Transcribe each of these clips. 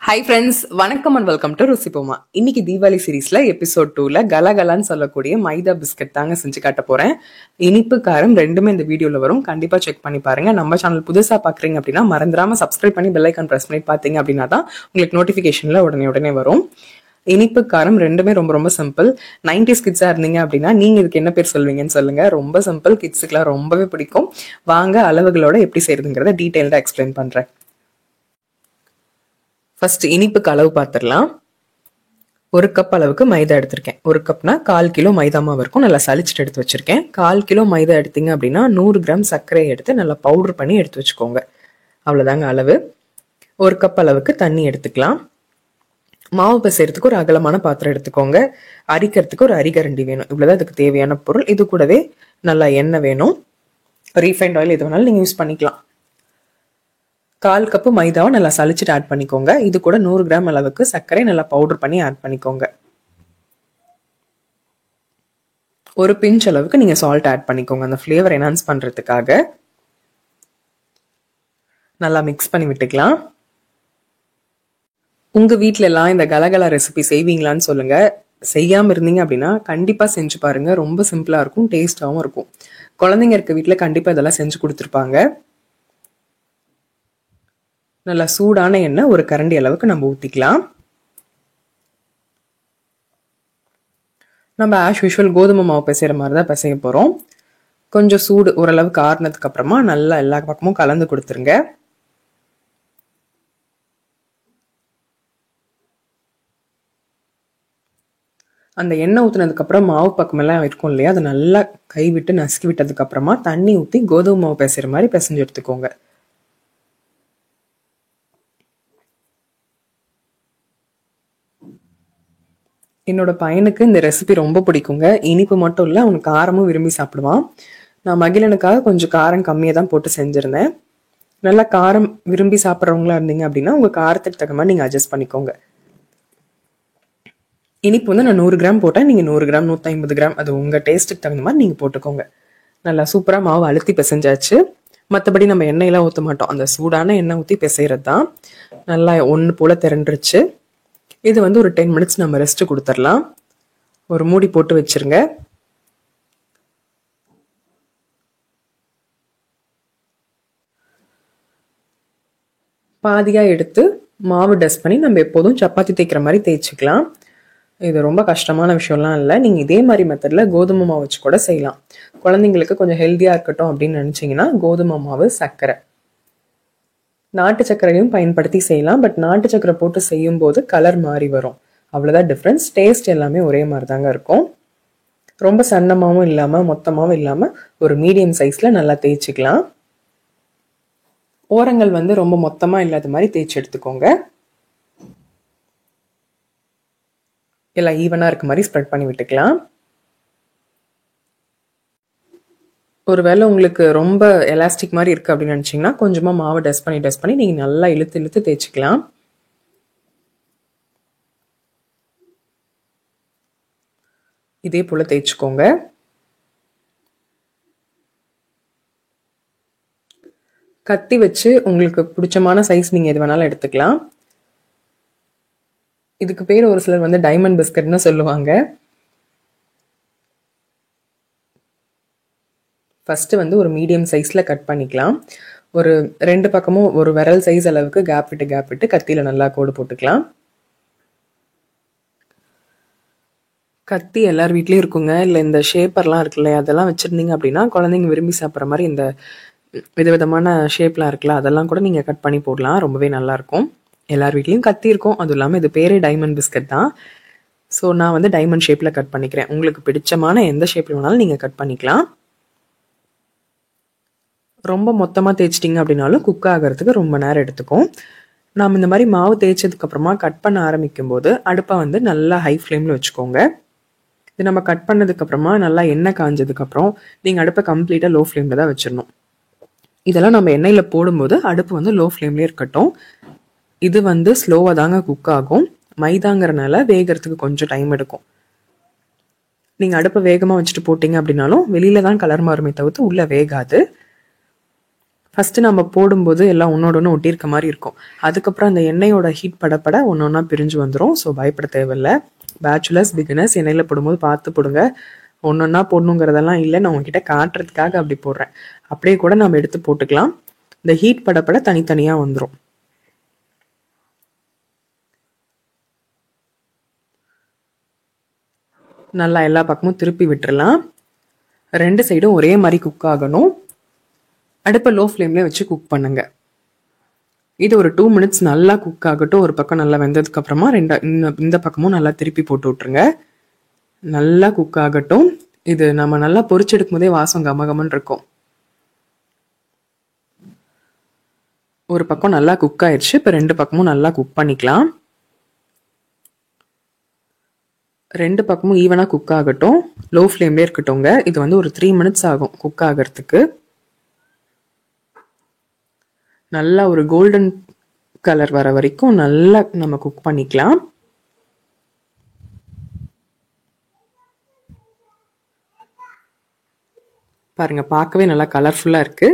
Hi friends, வணக்கம் and welcome to ருசிபோமா. இன்னைக்கு தீபாவளி சீரீஸ்ல எபிசோட் 2ல கலகலான்னு சொல்லக்கூடிய மைதா பிஸ்கட் தாங்க செஞ்சு காட்ட போறேன். இனிப்பு காரம் ரெண்டுமே இந்த வீடியோல வரும். கண்டிப்பா செக் பண்ணி பாருங்க. நம்ம சேனல் புதுசா பாக்குறீங்க அப்படின்னா மறந்துடாம சப்ஸ்கிரைப் பண்ணி பெல் ஐக்கான் பிரஸ் பண்ணி பாத்தீங்க அப்படின்னா தான் உங்களுக்கு நோட்டிபிகேஷன்ல உடனே வரும். இனிப்பு காரம் ரெண்டுமே ரொம்ப ரொம்ப சிம்பிள். 90s கிட்ஸா இருந்தீங்க அப்படின்னா நீங்க இதுக்கு என்ன பேர் சொல்வீங்கன்னு சொல்லுங்க. ரொம்ப சிம்பிள், கிட்ஸுக்குலாம் ரொம்பவே பிடிக்கும். வாங்க அளவுகளோட எப்படி செய்யறதுங்கிறத டீடைல்டா எக்ஸ்பிளைன் பண்றேன். ஃபர்ஸ்ட் இனிப்புக்கு அளவு பார்த்துடலாம். 1 கப் அளவுக்கு மைதா எடுத்திருக்கேன். 1 கப்னா 1/4 கிலோ மைதா மாவு இருக்கும். நல்லா சலிச்சுட்டு எடுத்து வச்சிருக்கேன். 1/4 கிலோ மைதா எடுத்தீங்க அப்படின்னா 100 கிராம் சர்க்கரையை எடுத்து நல்லா பவுடர் பண்ணி எடுத்து வச்சுக்கோங்க. அவ்வளோதாங்க அளவு. 1 கப் அளவுக்கு தண்ணி எடுத்துக்கலாம். மாவு பிசைறதுக்கு ஒரு அகலமான பாத்திரம் எடுத்துக்கோங்க. அரிக்கிறதுக்கு ஒரு அரிகரண்டி வேணும். இவ்வளோதான் இதுக்கு தேவையான பொருள். இது கூடவே நல்லா எண்ணெய் வேணும். ரீஃபைண்ட் ஆயில் எது வேணாலும் நீங்கள் யூஸ் பண்ணிக்கலாம். 1/4 கப்பு மைதாவை நல்லா சலிச்சுட்டு ஆட் பண்ணிக்கோங்க. இது கூட 100 கிராம் அளவுக்கு சர்க்கரை நல்லா பவுடர் பண்ணி ஆட் பண்ணிக்கோங்க. ஒரு பிஞ்ச் அளவுக்கு நீங்க சால்ட் ஆட் பண்ணிக்கோங்க, அந்த ஃப்ளேவர் என்ஹான்ஸ் பண்றதுக்காக. நல்லா மிக்ஸ் பண்ணி விட்டுக்கலாம். உங்க வீட்ல எல்லாம் இந்த கலகலா ரெசிபி செய்வீங்களான்னு சொல்லுங்க. செய்யாம இருந்தீங்க அப்படின்னா கண்டிப்பா செஞ்சு பாருங்க. ரொம்ப சிம்பிளா இருக்கும், டேஸ்டாவும் இருக்கும். குழந்தைங்க இருக்க வீட்டுல கண்டிப்பா இதெல்லாம் செஞ்சு கொடுத்துருப்பாங்க. நல்லா சூடான எண்ணெய் ஒரு கரண்டி அளவுக்கு நம்ம ஊற்றிக்கலாம். நம்ம ஆஸ் யூஷுவல் கோதுமை மாவு பிசைகிற மாதிரி தான் பிசைய போகிறோம். கொஞ்சம் சூடு ஓரளவுக்கு ஆறுனதுக்கு அப்புறமா நல்லா எல்லா பக்கமும் கலந்து கொடுத்துருங்க. அந்த எண்ணெய் ஊற்றினதுக்கு அப்புறம் மாவு பக்கமெல்லாம் இருக்கும் இல்லையா, அதை நல்லா கை விட்டு நசுக்கி விட்டதுக்கு அப்புறமா தண்ணி ஊற்றி கோதுமை மாவு பிசைகிற மாதிரி பிசைஞ்சு எடுத்துக்கோங்க. என்னோட பையனுக்கு இந்த ரெசிபி ரொம்ப பிடிக்குங்க. இனிப்பு மட்டும் இல்லை, அவனுக்கு காரமும் விரும்பி சாப்பிடுவான். நான் மகிழனுக்காக கொஞ்சம் காரம் கம்மியாக தான் போட்டு செஞ்சுருந்தேன். நல்லா காரம் விரும்பி சாப்பிட்றவங்களா இருந்தீங்க அப்படின்னா உங்கள் காரத்துக்கு தகுந்த மாதிரி நீங்கள் அட்ஜஸ்ட் பண்ணிக்கோங்க. இனிப்பு வந்து நான் 100 கிராம் போட்டேன். நீங்கள் 100 கிராம் 150 கிராம் அது உங்கள் டேஸ்ட்டுக்கு தகுந்த மாதிரி நீங்கள் போட்டுக்கோங்க. நல்லா சூப்பராக மாவு அழுத்தி பிசைஞ்சாச்சு. மற்றபடி நம்ம எண்ணெயெல்லாம் ஊற்ற மாட்டோம். அந்த சூடான எண்ணெய் ஊற்றி பிசைகிறது தான். நல்லா ஒன்று போல் திரண்டுருச்சு. இது வந்து ஒரு 10 மினிட்ஸ் நம்ம ரெஸ்ட் கொடுத்துடலாம். ஒரு மூடி போட்டு வச்சிருங்க. பாதியாக எடுத்து மாவு டஸ்ட் பண்ணி நம்ம எப்போதும் சப்பாத்தி தேய்க்கிற மாதிரி தேய்ச்சிக்கலாம். இது ரொம்ப கஷ்டமான விஷயம்லாம் இல்லை. நீங்கள் இதே மாதிரி மெத்தடில் கோதுமை மாவு வச்சு கூட செய்யலாம். குழந்தைங்களுக்கு கொஞ்சம் ஹெல்த்தியாக இருக்கட்டும் அப்படின்னு நினச்சிங்கன்னா கோதுமை மாவு, சர்க்கரை, நாட்டு சர்க்கரையும் பயன்படுத்தி செய்யலாம். பட் நாட்டு சர்க்கரை போட்டு செய்யும் போது கலர் மாறி வரும். அவ்வளோதான் டிஃப்ரென்ஸ். டேஸ்ட் எல்லாமே ஒரே மாதிரி தாங்க இருக்கும். ரொம்ப சன்னமாகவும் இல்லாமல் மொத்தமாகவும் இல்லாமல் ஒரு மீடியம் சைஸில் நல்லா தேய்ச்சிக்கலாம். ஓரங்கள் வந்து ரொம்ப மொத்தமாக இல்லாத மாதிரி தேய்ச்சி எடுத்துக்கோங்க. எல்லாம் ஈவனாக இருக்க மாதிரி ஸ்ப்ரெட் பண்ணி விட்டுக்கலாம். ஒருவேளை உங்களுக்கு ரொம்ப எலாஸ்டிக் மாதிரி இருக்குது அப்படின்னு நினச்சிங்கன்னா கொஞ்சமாக மாவை டஸ்ட் பண்ணி நீங்கள் நல்லா இழுத்து தேய்ச்சிக்கலாம். இதே போல் தேய்ச்சிக்கோங்க. கத்தி வச்சு உங்களுக்கு பிடிச்சமான சைஸ் நீங்கள் எது வேணாலும் எடுத்துக்கலாம். இதுக்கு பேர் ஒரு சிலர் வந்து டைமண்ட் பிஸ்கட்னு சொல்லுவாங்க. ஃபஸ்ட்டு வந்து ஒரு மீடியம் சைஸில் கட் பண்ணிக்கலாம். ஒரு 2 பக்கமும் ஒரு விரல் சைஸ் அளவுக்கு கேப் விட்டு கத்தியில் நல்லா கோடு போட்டுக்கலாம். கத்தி எல்லார் வீட்லேயும் இருக்குங்க. இல்லை இந்த ஷேப்பர்லாம் இருக்கு இல்லையா, அதெல்லாம் வச்சுருந்தீங்க அப்படின்னா குழந்தைங்க விரும்பி சாப்பிட்ற மாதிரி இந்த விதவிதமான ஷேப்லாம் இருக்குல்ல, அதெல்லாம் கூட நீங்கள் கட் பண்ணி போடலாம். ரொம்பவே நல்லாயிருக்கும். எல்லார் வீட்லேயும் கத்தி இருக்கும். அதுவும் இல்லாமல் இது பேரே டைமண்ட் பிஸ்கட் தான். ஸோ நான் வந்து டைமண்ட் ஷேப்பில் கட் பண்ணிக்கிறேன். உங்களுக்கு பிடிச்சமான எந்த ஷேப்பில் வேணாலும் நீங்கள் கட் பண்ணிக்கலாம். ரொம்ப மொத்தமாக தேய்ச்சிட்டிங்க அப்படின்னாலும் குக் ஆகிறதுக்கு ரொம்ப நேரம் எடுத்துக்கும். நாம் இந்த மாதிரி மாவு தேய்ச்சதுக்கப்புறமா கட் பண்ண ஆரம்பிக்கும் போது அடுப்பை வந்து நல்லா ஹை ஃப்ளேமில் வச்சுக்கோங்க. இது நம்ம கட் பண்ணதுக்கப்புறமா நல்லா எண்ணெய் காஞ்சதுக்கப்புறம் நீங்கள் அடுப்பை கம்ப்ளீட்டாக லோ ஃப்ளேமில் தான் வச்சிடணும். இதெல்லாம் நம்ம எண்ணெயில் போடும்போது அடுப்பு வந்து லோ ஃப்ளேம்லேயே இருக்கட்டும். இது வந்து ஸ்லோவாக தாங்க குக் ஆகும். மைதாங்கிறனால வேகிறதுக்கு கொஞ்சம் டைம் எடுக்கும். நீங்கள் அடுப்பை வேகமாக வச்சுட்டு போட்டிங்க அப்படின்னாலும் வெளியில தான் கலர் மாறுமே தவிர்த்து உள்ளே வேகாது. ஃபஸ்ட்டு நம்ம போடும்போது எல்லாம் ஒன்றோட ஒன்று ஒட்டியிருக்க மாதிரி இருக்கும். அதுக்கப்புறம் அந்த எண்ணெயோட ஹீட் படப்பட ஒன்று ஒன்றா பிரிஞ்சு வந்துடும். ஸோ பயப்பட தேவையில்லை. பேச்சுலர்ஸ் பிகினர்ஸ் எண்ணெயில் போடும்போது பார்த்து போடுங்க. ஒன்று ஒன்றா போடணுங்கிறதெல்லாம் இல்லை, நான் உங்ககிட்ட காட்டுறதுக்காக அப்படி போடுறேன். அப்படியே கூட நம்ம எடுத்து போட்டுக்கலாம். இந்த ஹீட் படப்பட தனித்தனியாக வந்துடும். நல்லா எல்லா பக்கமும் திருப்பி விட்டுறலாம். 2 சைடும் ஒரே மாதிரி குக் ஆகணும். அடுப்பை லோ ஃப்ளேம்லேயே வச்சு குக் பண்ணுங்க. இது ஒரு 2 மினிட்ஸ் நல்லா குக் ஆகட்டும். ஒரு பக்கம் நல்லா வெந்ததுக்கு அப்புறமா இந்த பக்கமும் நல்லா திருப்பி போட்டு விட்டுருங்க. நல்லா குக் ஆகட்டும். இது நம்ம நல்லா பொரிச்செடுக்கும் போதே வாசம் கமகமன்னு இருக்கும். ஒரு பக்கம் நல்லா குக் ஆயிடுச்சு. இப்போ 2 பக்கமும் நல்லா குக் பண்ணிக்கலாம். 2 பக்கமும் ஈவனாக குக் ஆகட்டும். லோ ஃப்ளேம்லேயே இருக்கட்டும்ங்க. இது வந்து ஒரு 3 மினிட்ஸ் ஆகும் குக் ஆகிறதுக்கு. நல்லா ஒரு கோல்டன் கலர் வர வரைக்கும் நல்லா நம்ம குக் பண்ணிக்கலாம். பாருங்க, பார்க்கவே நல்லா கலர்ஃபுல்லாக இருக்கு.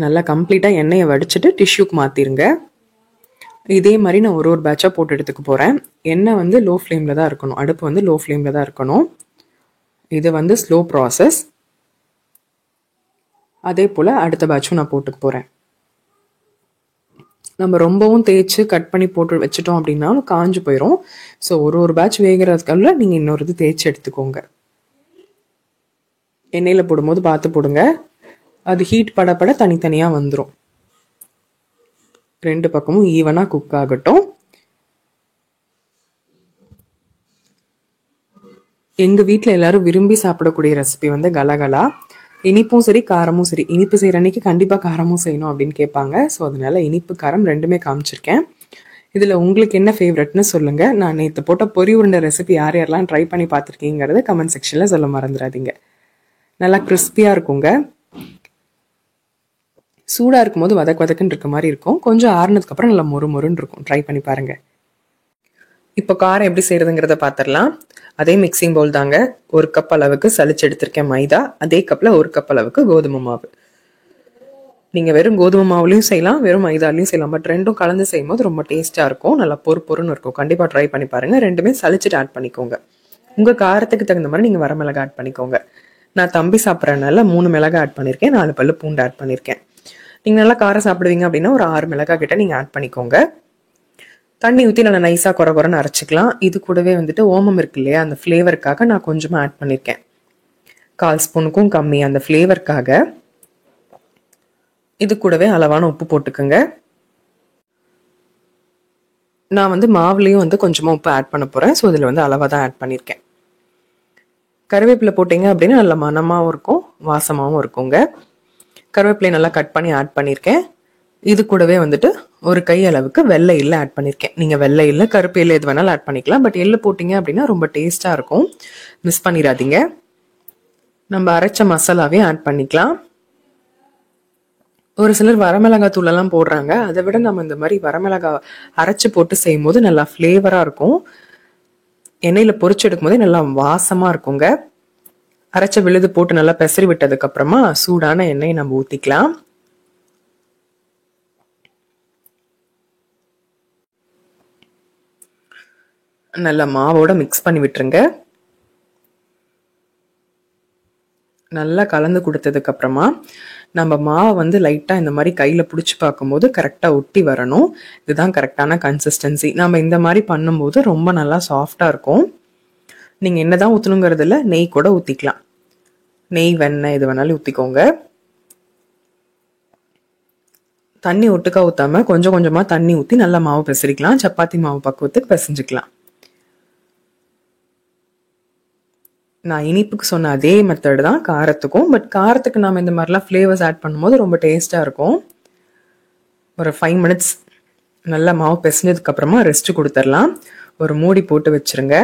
நல்லா கம்ப்ளீட்டாக எண்ணெயை வடிச்சிட்டு டிஷ்யூக்கு மாற்றிருங்க. இதே மாதிரி நான் ஒரு பேட்சாக போட்டு எடுத்துக்க போகிறேன். எண்ணெய் வந்து லோ ஃப்ளேமில் தான் இருக்கணும். அடுப்பு வந்து லோ ஃப்ளேமில் தான் இருக்கணும். இது வந்து ஸ்லோ ப்ராசஸ். அதே போல் அடுத்த பேட்சும் நான் போட்டுக்க போகிறேன். நம்ம ரொம்பவும் தேய்ச்சி கட் பண்ணி போட்டு வச்சிட்டோம் அப்படின்னாலும் காஞ்சு போயிடும். ஸோ ஒரு பேட்ச் வேகிறதுக்குள்ள நீங்கள் இன்னொரு இது தேய்ச்சி எடுத்துக்கோங்க. எண்ணெயில் போடும்போது பார்த்து போடுங்க. அது ஹீட் படப்பட தனித்தனியாக வந்துடும். 2 பக்கமும் ஈவனாக குக் ஆகட்டும். எங்கள் வீட்டில் எல்லாரும் விரும்பி சாப்பிடக்கூடிய ரெசிபி வந்து கலகலா. இனிப்பும் சரி காரமும் சரி. இனிப்பு செய்கிற அன்னைக்கு கண்டிப்பாக காரமும் செய்யணும் அப்படின்னு கேட்பாங்க. ஸோ அதனால இனிப்பு காரம் ரெண்டுமே காமிச்சிருக்கேன். இதில் உங்களுக்கு என்ன ஃபேவரட்னு சொல்லுங்கள். நான் நேற்று போட்ட பொரி உருண்டை ரெசிபி யார் யாரெல்லாம் ட்ரை பண்ணி பார்த்துருக்கீங்கிறத கமெண்ட் செக்ஷனில் சொல்ல மறந்துடாதீங்க. நல்லா கிறிஸ்பியாக இருக்குங்க. சூடாக இருக்கும்போது வதக்குன்னு இருக்க மாதிரி இருக்கும். கொஞ்சம் ஆறுனதுக்கப்புறம் நல்லா மொறுன்னு இருக்கும். ட்ரை பண்ணி பாருங்கள். இப்போ காரம் எப்படி செய்கிறதுங்கிறத பார்த்துடலாம். அதே மிக்சிங் பவுல் தாங்க. 1 கப் அளவுக்கு சலிச்சு எடுத்திருக்கேன் மைதா. அதே கப்பில் 1 கப் அளவுக்கு கோதுமை மாவு. நீங்கள் வெறும் கோதுமை மாவுலையும் செய்யலாம், வெறும் மைதாலையும் செய்யலாம். பட் ரெண்டும் கலந்து செய்யும்போது ரொம்ப டேஸ்ட்டாக இருக்கும். நல்லா பொறுன்னு இருக்கும். கண்டிப்பாக ட்ரை பண்ணி பாருங்கள். ரெண்டுமே சலிச்சுட்டு ஆட் பண்ணிக்கோங்க. உங்கள் காரத்துக்கு தகுந்த மாதிரி நீங்கள் வரமிளகா ஆட் பண்ணிக்கோங்க. நான் தம்பி சாப்பிட்றதுனால 3 மிளகா ஆட் பண்ணியிருக்கேன். 4 பல்லு பூண்டு ஆட் பண்ணியிருக்கேன். நீங்கள் நல்லா காரம் சாப்பிடுவீங்க அப்படின்னா ஒரு 6 மிளகா கிட்ட நீங்கள் ஆட் பண்ணிக்கோங்க. தண்ணி ஊற்றி நல்லா நைஸாக குறைன்னு அரைச்சிக்கலாம். இது கூடவே வந்துட்டு ஓமம் இருக்கு இல்லையா, அந்த ஃப்ளேவருக்காக நான் கொஞ்சமாக ஆட் பண்ணியிருக்கேன். 1/4 ஸ்பூனுக்கும் கம்மி அந்த ஃப்ளேவருக்காக. இது கூடவே அளவான உப்பு போட்டுக்கோங்க. நான் வந்து மாவுலேயும் வந்து கொஞ்சமாக உப்பு ஆட் பண்ண போகிறேன். ஸோ இதில் வந்து அளவாக தான் ஆட் பண்ணியிருக்கேன். கருவேப்பிலை போட்டிங்க அப்படின்னா நல்ல மணமாகவும் இருக்கும், வாசமாகவும் இருக்குங்க. கருவேப்பிலையை நல்லா கட் பண்ணி ஆட் பண்ணியிருக்கேன். இது கூடவே வந்துட்டு ஒரு கை அளவுக்கு வெள்ளை எள்ளு ஆட் பண்ணியிருக்கேன். நீங்கள் வெள்ளை எள்ளு கருப்பு எள்ளு எது வேணாலும் ஆட் பண்ணிக்கலாம். பட் எள்ளு போட்டிங்க அப்படின்னா ரொம்ப டேஸ்ட்டாக இருக்கும். மிஸ் பண்ணிடாதீங்க. நம்ம அரைச்ச மசாலாவே ஆட் பண்ணிக்கலாம். ஒரு சிலர் வரமிளகா தூளெல்லாம் போடுறாங்க. அதை விட நம்ம இந்த மாதிரி வரமிளகா அரைச்சி போட்டு செய்யும் போது நல்லா ஃப்ளேவராக இருக்கும். எண்ணெயில் பொரிச்சு எடுக்கும் போதே நல்லா வாசமாக இருக்குங்க. அரைச்ச விழுது போட்டு நல்லா பெசரி விட்டதுக்கு அப்புறமா சூடான எண்ணெயை நம்ம ஊற்றிக்கலாம். நல்லா மாவோட மிக்ஸ் பண்ணி விட்டுருங்க. நல்லா கலந்து கொடுத்ததுக்கு அப்புறமா நம்ம மாவை வந்து லைட்டாக இந்த மாதிரி கையில் பிடிச்சி பார்க்கும்போது கரெக்டாக ஒட்டி வரணும். இதுதான் கரெக்டான கன்சிஸ்டன்சி. நம்ம இந்த மாதிரி பண்ணும்போது ரொம்ப நல்லா சாஃப்டாக இருக்கும். நீங்கள் என்னதான் ஊற்றணுங்கிறது இல்லை, நெய் கூட ஊற்றிக்கலாம். நெய் வெண்ணெய் எது வேணாலும் ஊற்றிக்கோங்க. தண்ணி ஒட்டுக்கா ஊற்றாம கொஞ்சம் கொஞ்சமாக தண்ணி ஊற்றி நல்லா மாவு பிசைக்கலாம். சப்பாத்தி மாவு பக்குவத்துக்கு பிசைஞ்சிக்கலாம். நான் இனிப்புக்கு சொன்ன அதே மெத்தட் தான் காரத்துக்கும். பட் காரத்துக்கு நம்ம இந்த மாதிரிலாம் ஃப்ளேவர்ஸ் ஆட் பண்ணும்போது ரொம்ப டேஸ்ட்டாக இருக்கும். ஒரு 5 மினிட்ஸ் நல்லா மாவு பிசைஞ்சதுக்கு அப்புறமா ரெஸ்ட் கொடுத்துடலாம். ஒரு மூடி போட்டு வச்சிருங்க.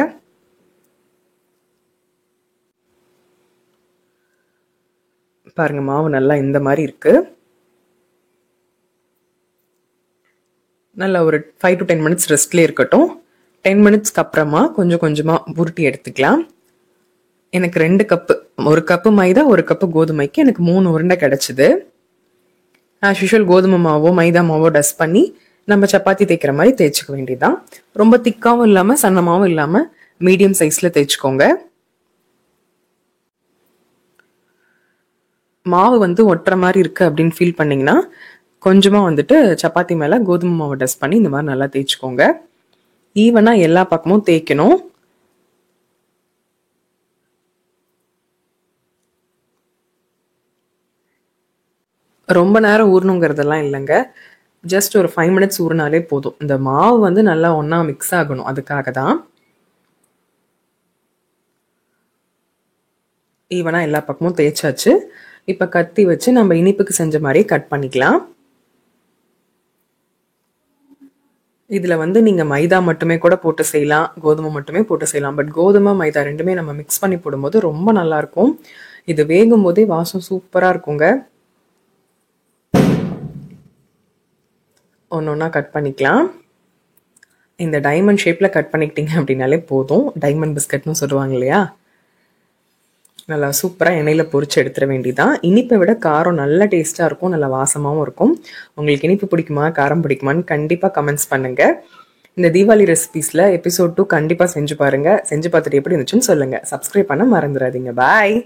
பாருங்க, மாவு நல்லா இந்த மாதிரி இருக்கு. நல்லா ஒரு 5 to 10 மினிட்ஸ் ரெஸ்ட்லேயே இருக்கட்டும். 10 மினிட்ஸ்க்கு அப்புறமா கொஞ்சம் கொஞ்சமாக உருட்டி எடுத்துக்கலாம். எனக்கு 2 கப்பு, 1 கப்பு மைதா 1 கப்பு கோதுமைக்கு எனக்கு 3 உருண்டை கிடைச்சிது. ஆஸ் யூஷுவல் கோதுமை மாவோ மைதா மாவோ டஸ்ட் பண்ணி நம்ம சப்பாத்தி தேய்க்கிற மாதிரி தேய்ச்சிக்க வேண்டியதுதான். ரொம்ப திக்காவும் இல்லாம சன்னமாவும் இல்லாம மீடியம் சைஸ்ல தேய்ச்சிக்கோங்க. மாவு வந்து ஒட்டுற மாதிரி இருக்கு அப்படின்னு ஃபீல் பண்ணீங்கன்னா கொஞ்சமா வந்துட்டு சப்பாத்தி மேல கோதுமை மாவை டஸ்ட் பண்ணி இந்த மாதிரி நல்லா தேய்ச்சிக்கோங்க. ஈவனா எல்லா பக்கமும் தேய்க்கணும். ரொம்ப நேரம் ஊறணுங்கிறதெல்லாம் இல்லைங்க. ஜஸ்ட் ஒரு 5 minutes ஊறினாலே போதும். இந்த மாவு வந்து நல்லா ஒன்னா மிக்ஸ் ஆகணும், அதுக்காக தான். ஈவனா எல்லா பக்கமும் தேய்ச்சாச்சு. இப்ப கத்தி வச்சு நம்ம இனிப்புக்கு செஞ்ச மாதிரியே கட் பண்ணிக்கலாம். இதுல வந்து நீங்க மைதா மட்டுமே கூட போட்டு செய்யலாம், கோதுமை மட்டுமே போட்டு செய்யலாம். பட் கோதுமை மைதா ரெண்டுமே நம்ம மிக்ஸ் பண்ணி போடும்போது ரொம்ப நல்லா இருக்கும். இது வேகும் போதே வாசம் சூப்பரா இருக்குங்க. ஒன்னொன்னா கட் பண்ணிக்கலாம். இந்த டைமண்ட் ஷேப்ல கட் பண்ணிக்கிட்டீங்க அப்படின்னாலே போதும். டைமண்ட் பிஸ்கட்னு சொல்லுவாங்க இல்லையா, நல்லா சூப்பராக எண்ணெயில் பொரிச்சு எடுத்துட வேண்டியதான். இனிப்பை விட காரம் நல்ல டேஸ்ட்டாக இருக்கும், நல்லா வாசமாகவும் இருக்கும். உங்களுக்கு இனிப்பு பிடிக்குமா காரம் பிடிக்குமான்னு கண்டிப்பாக கமெண்ட்ஸ் பண்ணுங்கள். இந்த தீபாவளி ரெசிபீஸில் எபிசோட் 2 கண்டிப்பாக செஞ்சு பாருங்கள். செஞ்சு பார்த்துட்டு எப்படி இருந்துச்சுன்னு சொல்லுங்கள். சப்ஸ்கிரைப் பண்ண மறந்துடாதீங்க. பாய்.